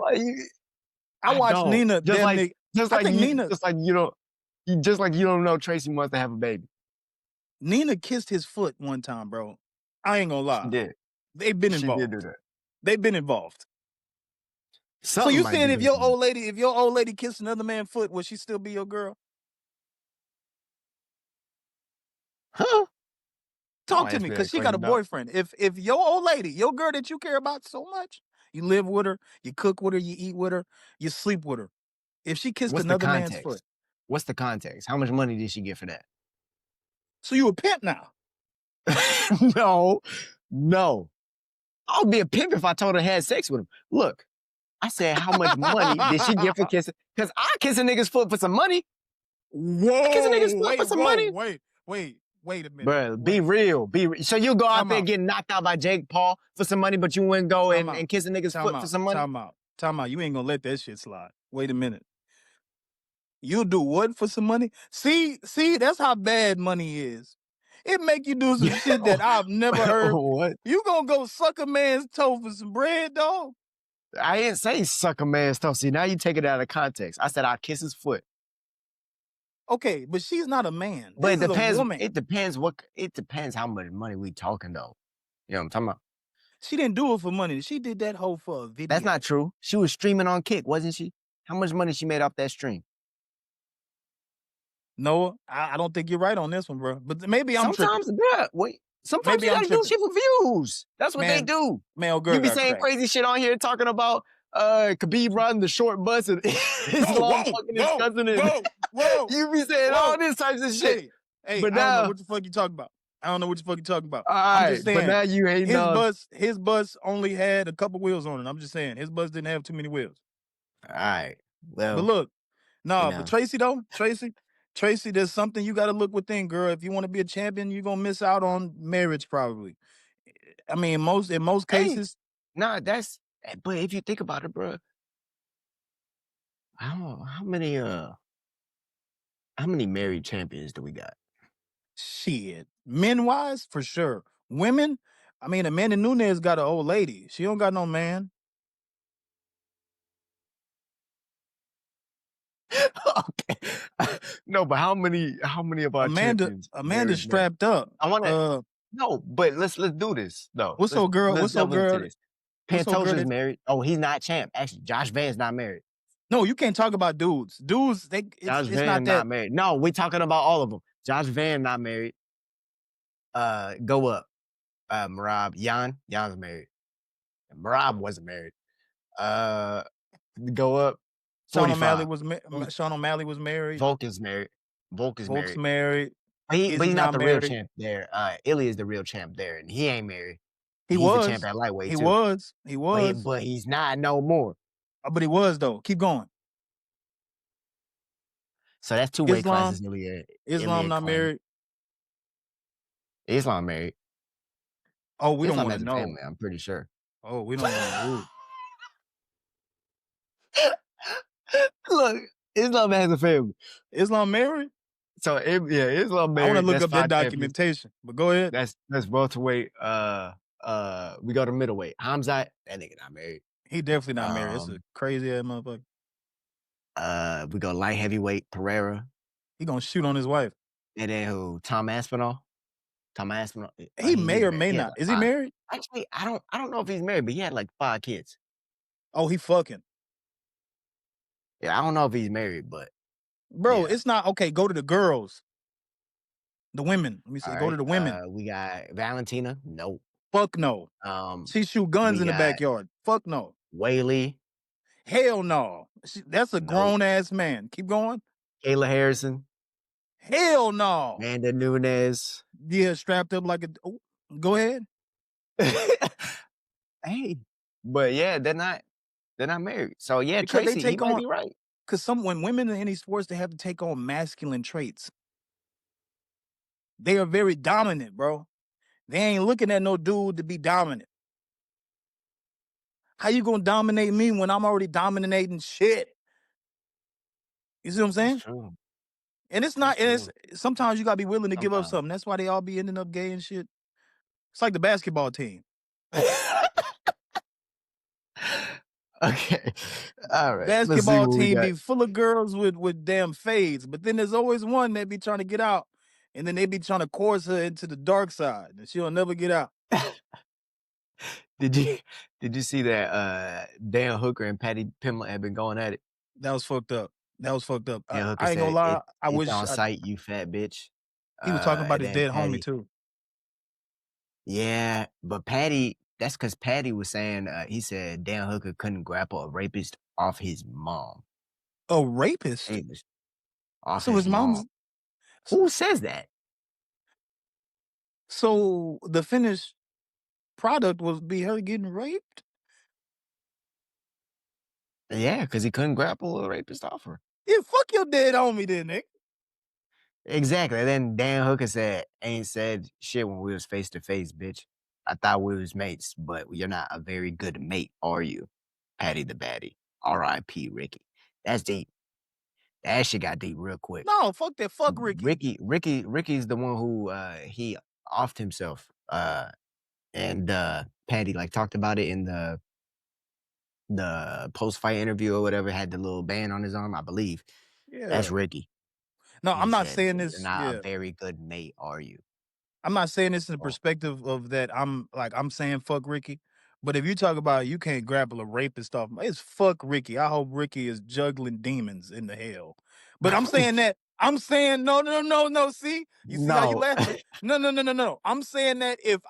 I watched Nina. Just like you don't know Tracy wants to have a baby. Nina kissed his foot one time, bro. I ain't gonna lie. She did. They've been involved. She did do that. They've been involved. So you saying if your old lady kissed another man's foot, would she still be your girl? Huh? Talk to me, because she got a boyfriend. If your old lady, your girl that you care about so much, you live with her, you cook with her, you eat with her, you sleep with her. If she kissed another man's foot. What's the context? How much money did she get for that? So you a pimp now? No. I would be a pimp if I told her I had sex with him. Look, I said, how much money did she get for kissing? Because I kiss a nigga's foot for some money. Whoa. I kiss a nigga's foot for some money. Wait a minute. Bro, be real. So you go out there getting knocked out by Jake Paul for some money, but you wouldn't go and kiss a nigga's foot for some money? Time out. You ain't gonna let that shit slide. Wait a minute. You do what for some money? See, that's how bad money is. It make you do some shit that I've never heard. What? You gonna go suck a man's toe for some bread, dog? I didn't say suck a man's toe. See, now you take it out of context. I said I kiss his foot. Okay, but she's not a man. But this it depends. Is a woman. It depends how much money we talking though. You know what I'm talking about? She didn't do it for money. She did that whole for a video. That's not true. She was streaming on Kick, wasn't she? How much money she made off that stream? No, I don't think you're right on this one, bro. But maybe I'm sometimes, tripping. Sometimes you gotta do shit for views. That's what they do. Man, girl, you be saying crazy shit on here talking about Khabib riding the short bus and his long fucking his cousin. Whoa. You be saying all this types of shit. Hey, But I don't know now, what the fuck you talking about. I don't know what the fuck you talking about. all I'm right, just but saying now you hating on. his bus only had a couple wheels on it. I'm just saying his bus didn't have too many wheels. All right, But well, look, you nah, but know, Tracy though, Tracy, there's something you got to look within, girl. If you want to be a champion, you're gonna miss out on marriage probably. I mean, in most hey, cases, nah, that's. But if you think about it, bro, how many married champions do we got? shit. Men wise, for sure. Women, I mean, Amanda Nunes got an old lady. She don't got no man. Okay, no, but how many of our champions Amanda's married men? strapped up. I want to. No, but let's do this. No, What's old girl? let's What's old delve into girl? this. What's old girl? Pantoja's married. Oh, he's not champ. Actually, Josh Van's not married. No, you can't talk about dudes. Dudes, Josh it's not Van that. not married. No, we talking about all of them. Josh Van not married. Go up. Marab. Jan's married. Marab wasn't married. Uh, go up. 45. Sean O'Malley was married. Volk is married. Volk is Volk's married. married. But Izzy's he's not not the real married. champ there. Ilia is the real champ there, and he ain't married. He He's the champ was. at lightweight He too. was. He was. But he's not no more. But he was though. Keep going. So that's two weight Islam. classes Islam Ilia not claimed. married. Islam married. Oh, we don't Islam want to has a know. family, I'm pretty sure. Oh, we don't want to. Ooh. Look, Islam has a family. Islam married? So Islam I want to married. look That's up that 5 champions. documentation. But go ahead. That's welterweight. We go to middleweight. Khamzat, that nigga not married. He definitely not married. It's a crazy ass motherfucker. We go light heavyweight. Pereira. He gonna shoot on his wife. And then who? Tom Aspinall. He may He's or married. may He had not. like Is he five. married? Actually, I don't know if he's married, but he had like 5 kids. Oh, he fucking. Yeah, I don't know if he's married, but Bro, yeah. it's not okay. Go to the girls. The women. Let me say, All go to right. the women. We got Valentina. Nope. Fuck no. She shoot guns We in the got backyard. Fuck no. Whaley. Hell no. That's a Nope. grown ass man. Keep going. Kayla Harrison. Hell no. Amanda Nunes. Yeah, strapped up like a. Oh, go ahead. Hey, but yeah, they're not married. So yeah, Because they Tracy, he take might on. be right. Because when women in any sports, they have to take on masculine traits. They are very dominant, bro. They ain't looking at no dude to be dominant. How you gonna dominate me when I'm already dominating shit? You see what I'm That's saying? true. And it's That's not. And it's true. sometimes you gotta be willing to give up Sometimes. something. That's why they all be ending up gay and shit. It's like the basketball team. Okay. All right. Let's see Basketball what we team got. be full of girls with damn fades, but then there's always one that be trying to get out, and then they be trying to coerce her into the dark side, and she'll never get out. Did you see that Dan Hooker and Paddy Pimblett have been going at it? That was fucked up. That was fucked up. Dan Hooker I ain't gonna said lie. it's on site, you fat bitch. He was talking about And his then dead homie Paddy. too. Yeah, but Paddy, that's because Paddy was saying he said Dan Hooker couldn't grapple a rapist off his mom. A rapist? Off So his his mom's. mom. Who says that? So the finished product was be her getting raped? Yeah, because he couldn't grapple a rapist off her. Yeah, fuck your dead homie then, Nick. Exactly. And then Dan Hooker said, ain't said shit when we was face to face, bitch. I thought we was mates, but you're not a very good mate, are you? Patty the Batty. R.I.P. Ricky. That's deep. That shit got deep real quick. No, fuck that. Fuck Ricky. Ricky's the one who he offed himself. And Patty like talked about it in the post-fight interview or whatever, had the little band on his arm, I believe. Yeah. That's Ricky. No, He I'm not said, saying "You're this. not Yeah. a very good mate, are you?" I'm not saying this in the perspective of that I'm saying fuck Ricky. But if you talk about you can't grapple a rapist off, it's fuck Ricky. I hope Ricky is juggling demons in the hell. But I'm saying that I'm saying no. See, you see how you No. laughing? No. I'm saying that if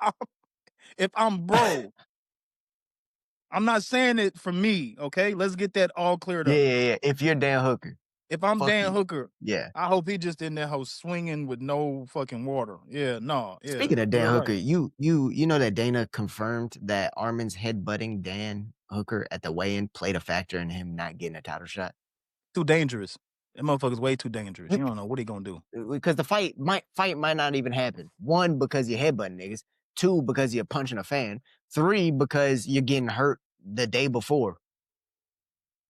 I'm bro, I'm not saying it for me. Okay, let's get that all cleared up. Yeah. If you're Dan Hooker. If I'm Fuck Dan you. Hooker, Yeah. I hope he just in there house swinging with no fucking water. Yeah, no, yeah, Speaking of Dan you're Hooker, right. you know that Dana confirmed that Arman's headbutting Dan Hooker at the weigh-in played a factor in him not getting a title shot? Too dangerous. That motherfucker's way too dangerous. You don't know what he gonna do. Because the fight might not even happen. One, because you're headbutting niggas. Two, because you're punching a fan. Three, because you're getting hurt the day before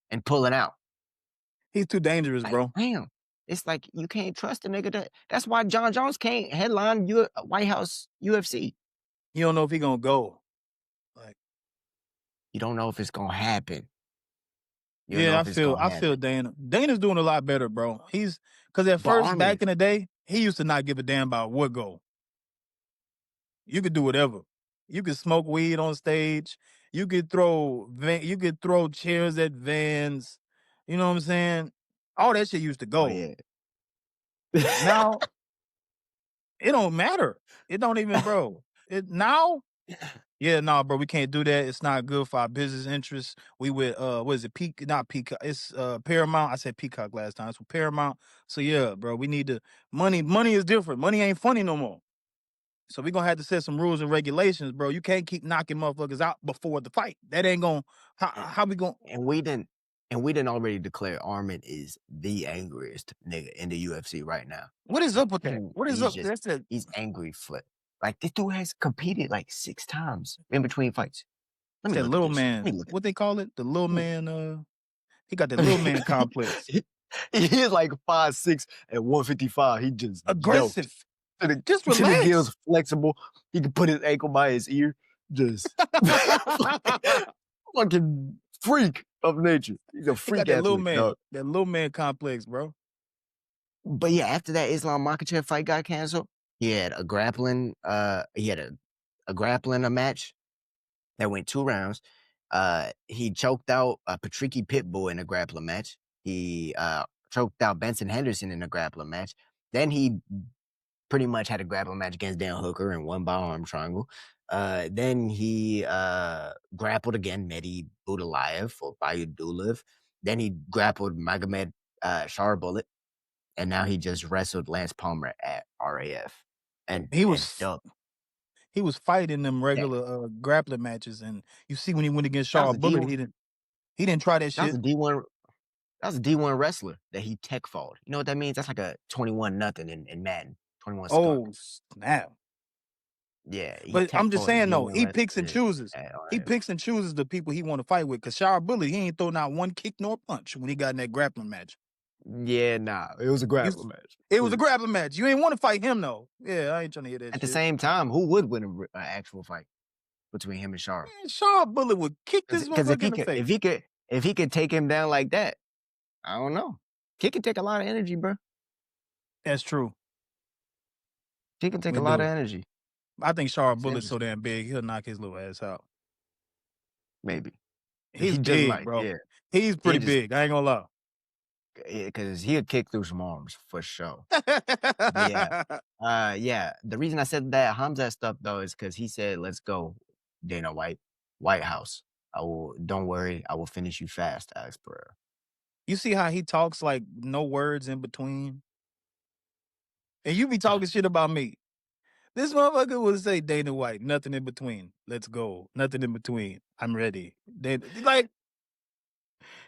and pulling out. He's too dangerous, Like, bro. damn. It's like you can't trust a nigga. That's why Jon Jones can't headline White House UFC. You don't know if he gonna go. Like, You don't know if it's gonna happen. You don't know yeah, I if it's feel gonna I feel happen. Dana. Dana's doing a lot better, bro. He's because at But first, Arman, back in the day, he used to not give a damn about what go. You could do whatever. You could smoke weed on stage. You could throw chairs at vans. You know what I'm saying? All that shit used to oh go. yeah. Now it don't matter. It don't even, bro. It now, yeah, no, bro, we can't do that. It's not good for our business interests. We with what is it? Not Peacock. It's Paramount. I said Peacock last time. It's with Paramount. So yeah, bro, we need to money. Money is different. Money ain't funny no more. So we gonna have to set some rules and regulations, bro. You can't keep knocking motherfuckers out before the fight. That ain't gonna and, how we gonna and we didn't already declare Arman is the angriest nigga in the UFC right now. what is Like up with that? What is he's up? just That's it. he's angry flip. Like this dude has competed like 6 times in between fights. Let me That look at little this. man. Let me look at What they call it? The little this. man, he got that little man complex. he, he is like 5'6" at 155. He just yoked. Aggressive. To the, Just to the relax. gills flexible. He can put his ankle by his ear. Just fucking freak of nature. He's a He got freak athlete, dog. that little man complex, bro. But yeah, after that Islam Makhachev fight got canceled, he had a grappling a match that went 2 rounds. He choked out Patricky Pitbull in a grappling match. He choked out Benson Henderson in a grappling match. Then he pretty much had a grappling match against Dan Hooker and won by arm triangle. Then he grappled again Mehdi Budalayev or Bayudulayev. Then he grappled Magomed Sharbullet. And now he just wrestled Lance Palmer at RAF and He was dubbed. he was fighting them That, regular grappling matches, and you see when he went against that was Shaw a D Bullet, one. he didn't try that That was shit. a D1. That was a D1 wrestler that he tech fought. You know what that means? That's like a 21-0 in Madden. 21 skunk. Oh snap! Yeah, he But tech I'm just fought a saying though, D1 he picks and wrestler chooses. at He RAF. picks and chooses the people he want to fight with. Cause Shaw Bullet, he ain't throw not one kick nor punch when he got in that grappling match. Yeah, nah. It was a You, grappling match. it was a Cool. grappling match. You ain't want to fight him though. Yeah, I ain't trying to hear that At the shit. same time, who would win an actual fight between him and Char? Man, Shaw Bullet would kick this Because if motherfucker he in the could, face. if he could take him down like that, I don't know. He can take a lot of energy, bro. That's true. He can take We a lot do of it. energy. I think Shaw It's Bullet's so interesting. damn big, he'll knock his little ass out. Maybe He's he just big, might. bro. Yeah, He's he pretty just big. I ain't gonna lie. because he'll kick through some arms for sure. But yeah. The reason I said that Khamzat stuff though is because he said, "Let's go, Dana White House. Don't worry. I will finish you fast, Alex Pereira." You see how he talks like no words in between? And you be talking shit about me. This motherfucker would say Dana White, nothing in between. Let's go. Nothing in between. I'm ready. Like,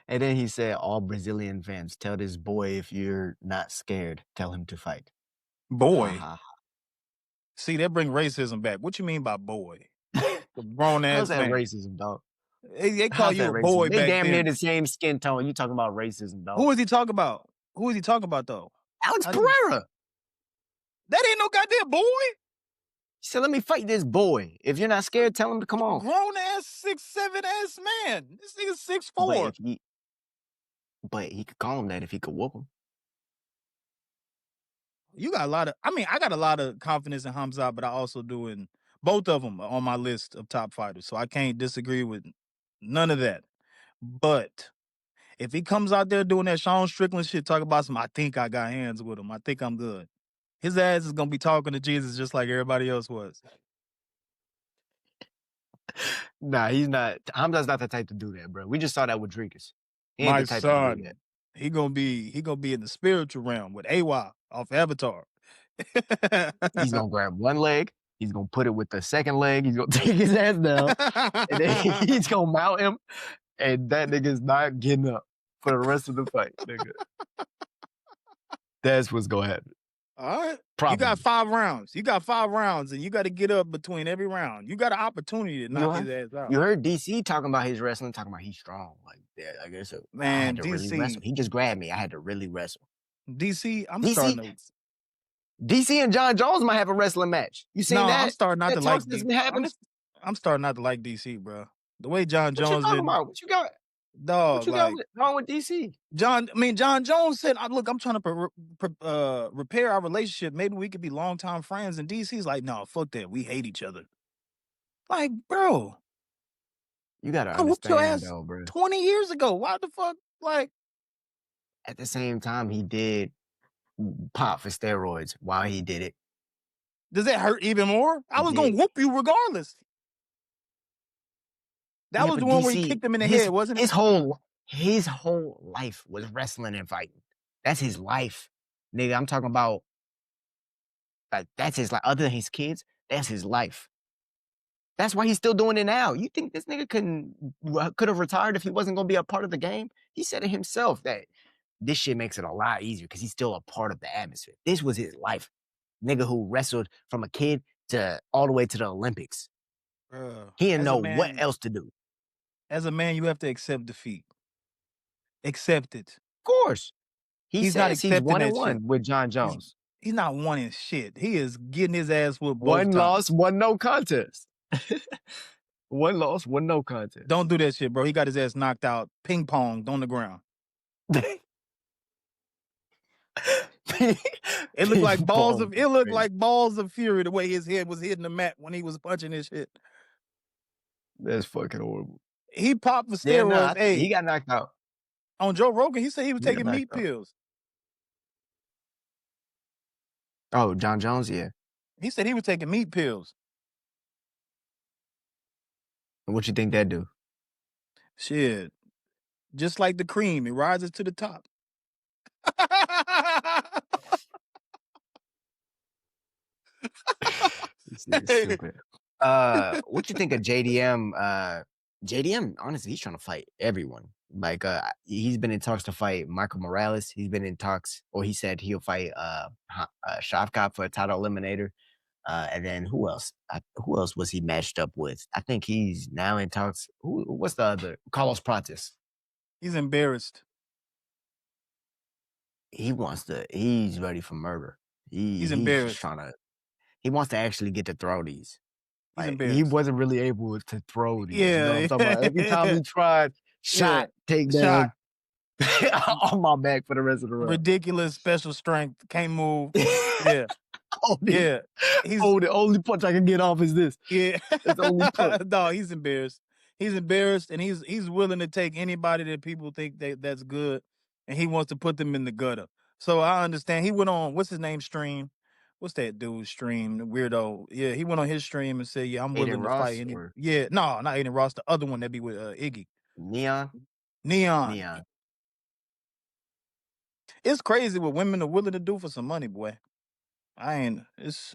And then he said, "All Brazilian fans, tell this boy if you're not scared, tell him to fight." Ha boy. ha. See, that bring racism back. What you mean by boy? Ha. The grown How's ass that man. racism, dog? They call How's that you a racism? boy They back damn near then. the same skin tone. You talking about racism, dog? Who is he talking about? Who is he talking about though? Alex Pereira. That ain't no goddamn boy. He said, "Let me fight this boy. If you're not scared, tell him to come on." Grown ass 6'7" ass man. This nigga's But 6'4". he could call him that if he could whoop him. You got a lot of. I mean, I got a lot of confidence in Khamzat, but I also do in both of them are on my list of top fighters. So I can't disagree with none of that. But if he comes out there doing that Sean Strickland shit, talk about some, I think I got hands with him. I think I'm good. His ass is gonna be talking to Jesus just like everybody else was. Nah, he's not. Hamza's not the type to do that, bro. We just saw that with Drinkers. He ain't My the type to do that. son, He gonna be in the spiritual realm with AWA off Avatar. He's gonna grab one leg. He's gonna put it with the second leg. He's gonna take his ass down, and then he's gonna mount him, and that nigga's not getting up for the rest of the fight, nigga. That's what's gonna happen. All right. Probably. You got 5 rounds. You got 5 rounds, and you got to get up between every round. You got an opportunity to knock his ass out. You heard DC talking about his wrestling, talking about he's strong. Like, yeah, I guess I had to really wrestle. He just grabbed me. I had to really wrestle. DC, starting to. DC and Jon Jones might have a wrestling match. You seen that? I'm starting not that to like DC. I'm starting not to like DC, bro. The way Jon Jones. What you talking about? What you got? Dog, what you got wrong with DC? Jon Jones said, "Look, I'm trying to repair our relationship. Maybe we could be longtime friends." And DC's like, "No, fuck that. We hate each other." Like, bro, you gotta understand, though, bro. 20 years ago. Why the fuck? Like, at the same time, he did pop for steroids while he did it. Does that hurt even more? I was gonna whoop you regardless. That was the one where he kicked him in the head, wasn't it? His whole life was wrestling and fighting. That's his life, nigga. I'm talking about, like, that's his life. Other than his kids, that's his life. That's why he's still doing it now. You think this nigga could have retired if he wasn't gonna be a part of the game? He said it himself that this shit makes it a lot easier because he's still a part of the atmosphere. This was his life, nigga, who wrestled from a kid to all the way to the Olympics. He didn't know what else to do. As a man, you have to accept defeat. Accept it. Of course. He's not accepting he's 1-1 with Jon Jones. He's not winning shit. He is getting his ass whooped. One loss, one no contest. One loss, one no contest. Don't do that shit, bro. He got his ass knocked out, ping ponged on the ground. It looked like balls of. It looked like balls of fury the way his head was hitting the mat when he was punching his shit. That's fucking horrible. He popped for steroids. Hey, he got knocked out. On Joe Rogan, he said he was taking meat pills. Oh, Jon Jones, yeah. He said he was taking meat pills. And what you think that do? Shit. Just like the cream, it rises to the top. This is stupid. What you think of JDM? JDM, honestly, he's trying to fight everyone. Like, he's been in talks to fight Michael Morales. He's been in talks, or he said he'll fight Shavkat for a title eliminator. And then who else? Who else was he matched up with? I think he's now in talks. What's the other? Carlos Prates. He's embarrassed. He's ready for murder. He's embarrassed. He wants to actually get to throw these. Like, he wasn't really able to throw these. Yeah. You know what I'm talking about? Every time he tried, take down on my back for the rest of the round. Ridiculous special strength. Can't move. Yeah. The only punch I can get off is this. Yeah. That's the only punch. No, he's embarrassed. He's embarrassed, and he's willing to take anybody that people think that's good, and he wants to put them in the gutter. So I understand. He went on, what's his name, stream? What's that dude's stream? The weirdo. Yeah, he went on his stream and said, "Yeah, I'm willing to fight any." Yeah, no, not Aiden Ross. The other one that be with Iggy. Neon. It's crazy what women are willing to do for some money, boy. It's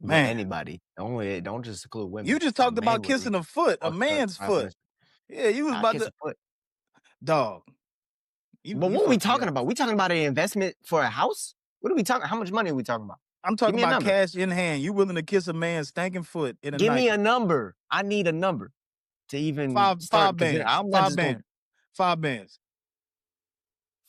man. Anybody. Don't just include women. You just talked about kissing a foot, a man's foot. Yeah, you was about to. Dog. But what are we talking about? We talking about an investment for a house? What are we talking? How much money are we talking about? I'm talking about cash in hand. You willing to kiss a man's stinking foot in a Give me a number. I need a number to even five bands. Five bands.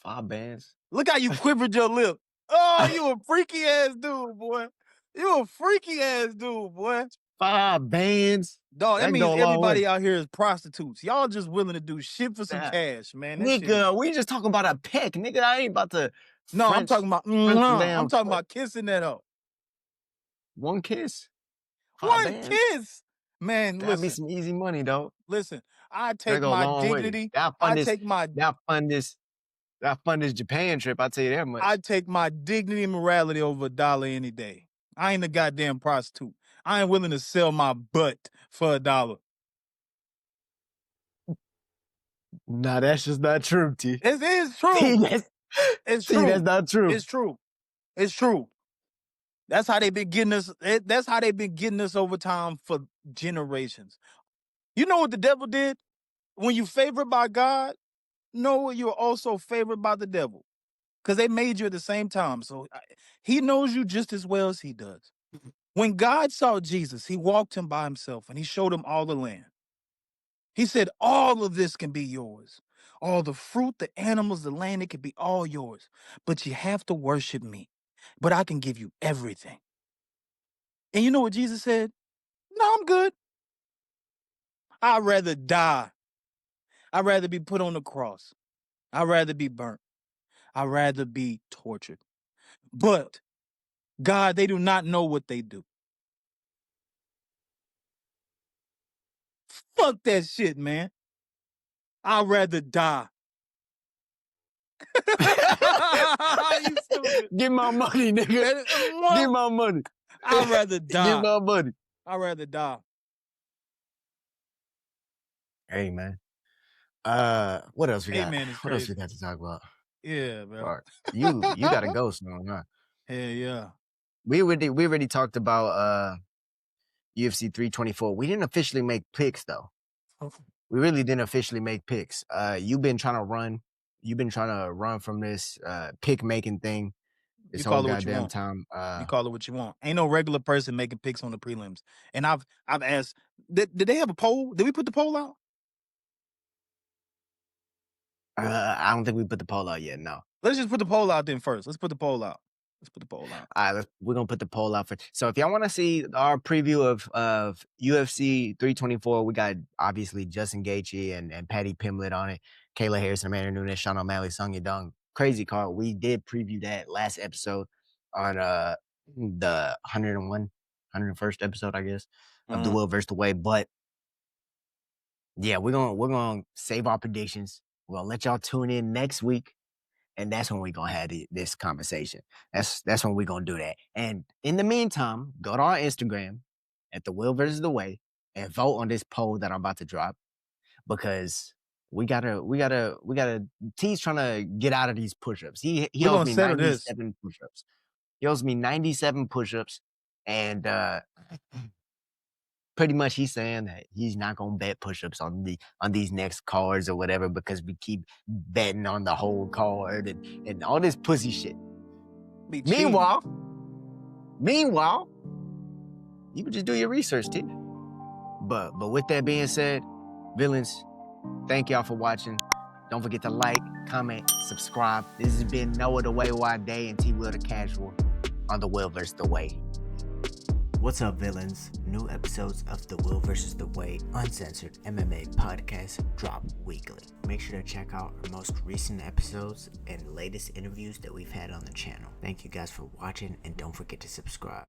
5 bands. Look how you quivered your lip. Oh, you a freaky ass dude, boy. You a freaky ass dude, boy. 5 bands. Dog, that means everybody out here is prostitutes. Y'all just willing to do shit for some cash, man. Nigga, we just talking about a peck. Nigga, I ain't about to. No, I'm talking about. I'm talking about kissing that up. One kiss. 1 kiss. Man, that'd be some easy money, though. Listen, I take my dignity. I'll fund this Japan trip. I'll tell you that much. I take my dignity and morality over $1 any day. I ain't a goddamn prostitute. I ain't willing to sell my butt for $1. Nah, that's just not true, T. It is true. It's true. That's not true. It's true. It's true. That's how they've been getting us. That's how they've been getting us over time for generations. You know what the devil did? When you favored by God, know you're also favored by the devil. Because they made you at the same time. So he knows you just as well as he does. When God saw Jesus, he walked him by himself and he showed him all the land. He said, all of this can be yours. All the fruit, the animals, the land, it can be all yours. But you have to worship me. But I can give you everything. And you know what Jesus said? No, I'm good. I'd rather die. I'd rather be put on the cross. I'd rather be burnt. I'd rather be tortured. But God, they do not know what they do. Fuck that shit, man. I'd rather die. You stupid. Give my money, nigga. Give my money. I'd rather die. Give my money. I'd rather die. Hey, man. What else we got? Hey, man, it's what else crazy. we got to talk about? Yeah, bro. You got to go, Snow, huh? Hell yeah. We already talked about UFC 324. We didn't officially make picks though. We really didn't officially make picks. You've been trying to run from this pick making thing this whole goddamn time. You call it what you want. Ain't no regular person making picks on the prelims. And I've asked, did they have a poll? Did we put the poll out? I don't think we put the poll out yet. No. Let's just put the poll out then first. Let's put the poll out. All right, we're gonna put the poll out for. So if y'all want to see our preview of UFC 324, we got obviously Justin Gaethje and Paddy Pimblett on it. Kayla Harrison, Amanda Nunes, Sean O'Malley, Sung Yadong. Crazy card. We did preview that last episode on the 101st episode, I guess, of the Will versus the Way. But yeah, we're gonna save our predictions. We're gonna let y'all tune in next week. And that's when we're going to have this conversation. That's when we're going to do that. And in the meantime, go to our Instagram at The Will versus The Way and vote on this poll that I'm about to drop, because we gotta T's trying to get out of these push-ups. He owes me 97 push-ups. He owes me 97 push-ups. And pretty much he's saying that he's not gonna bet push-ups on these next cards or whatever, because we keep betting on the whole card and all this pussy shit. Meanwhile, you can just do your research, T. But with that being said, villains, thank y'all for watching. Don't forget to like, comment, subscribe. This has been Noah the Way Wide Day and T Will the Casual on The Will vs. The Way. What's up, villains? New episodes of The Will vs. The Way Uncensored MMA podcast drop weekly. Make sure to check out our most recent episodes and latest interviews that we've had on the channel. Thank you guys for watching, and don't forget to subscribe.